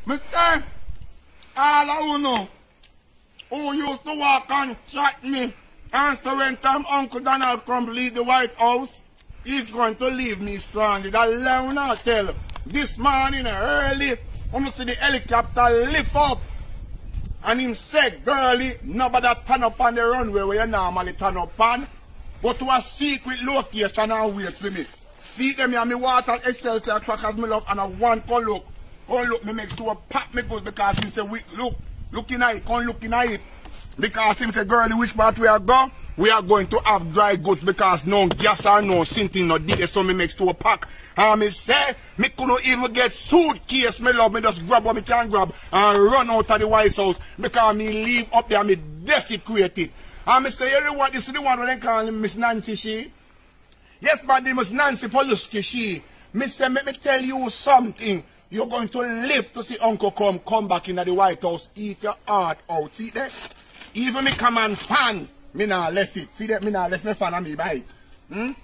Me say, all of you know who used to walk and chat me, and so when time Uncle Donald come leave the White House, he's going to leave me stranded. I learn I tell this morning early, when you see the helicopter lift up, and him said, girlie, nobody turn up on the runway where you normally turn up on, but to a secret location and wait for me. See them here, me water SLC crackers me love, and I want to look. Come look, me make sure pack me good because him say, looking at it, come looking at it. Because him say, girlie, which part we are going? We are going to have dry goods because no gas or no sinking no dig, so me make sure pack. And me say, me couldn't even get suitcase, me love, me just grab what me can grab and run out of the White House because me leave up there, me desecrated. And me say, you know what, this is the one when they call him Miss Nancy she? Yes, but the Miss Nancy Poluski she. Me say, let me tell you something. You're going to live to see Uncle come back into the White House, eat your heart out. See that? Even me come and fan. Me not left it. See that? Me not left my fan and me buy it. And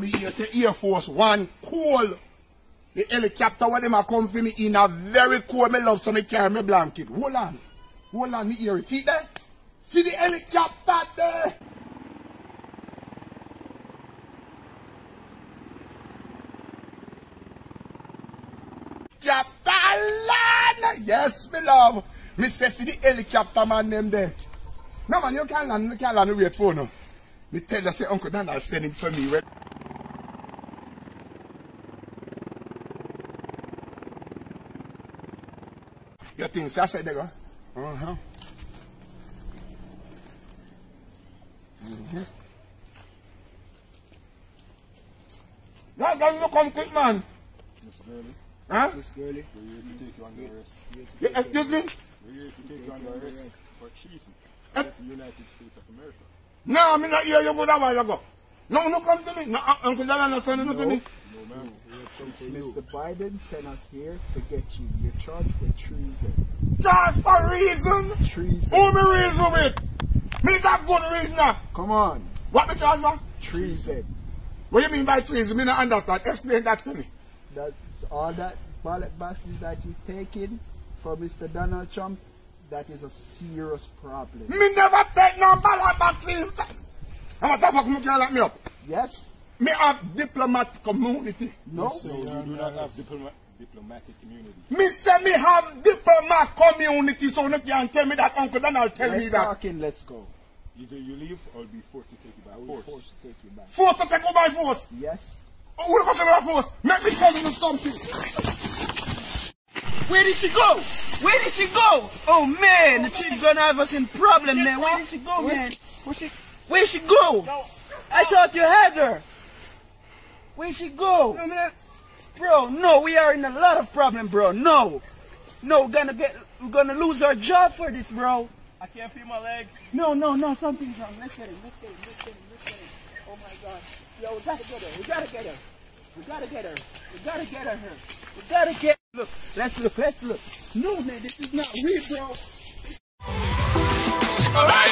me here say Air Force One cold. The helicopter where them a come for me in a very cold. Me love so me carry my blanket. Hold on, me hear it. See that? See the helicopter there? Captain! Yes, me love. Me say see the helicopter man them there. No man, you can't land wait for no. Me tell you say Uncle Donald send him for me. You think so I said they go? Now don't you come quick, man. Miss Girlie. Huh? Miss Girlie. We're here to take you under arrest. Excuse me? We're here to take you under arrest for treason. That's the United States of America. No, I'm not here. You go that while ago. No, come to me. No, Uncle Donald not sending nothing to me. No, man. Mr. Biden sent us here to get you. You're charged for treason. Charged for reason? Treason. Who me reason with? Me is a good reason. Come on. What me charge for? Treason. What you mean by treason? Me not understand. Explain that to me. That's all that ballot boxes that you taking for Mr. Donald Trump. That is a serious problem. Me never take no ballot box claim. And what the fuck me can't lock me up? Yes. Me have diplomat community. No. So you do not have diplomatic community. Me say me have diplomat community, so you can't tell me that Uncle Donald tell me that. Talking, let's go. Either you leave or be forced to take you by force. Forced to take you back. Force to take over by force? Yes. Oh, who the fuck by force? Make me tell you something. Where did she go? Where did she go? Oh man, the chick gonna have us in problem, man. Where did she go, man? Where she go? I thought you had her. Where she go? Bro, no, we are in a lot of problem, bro. No, we're gonna lose our job for this, bro. I can't feel my legs. No, something's wrong. Let's get him. Oh my God. Yo, we gotta get her. We gotta get her. Look, let's look. No, man, this is not real, bro. All right.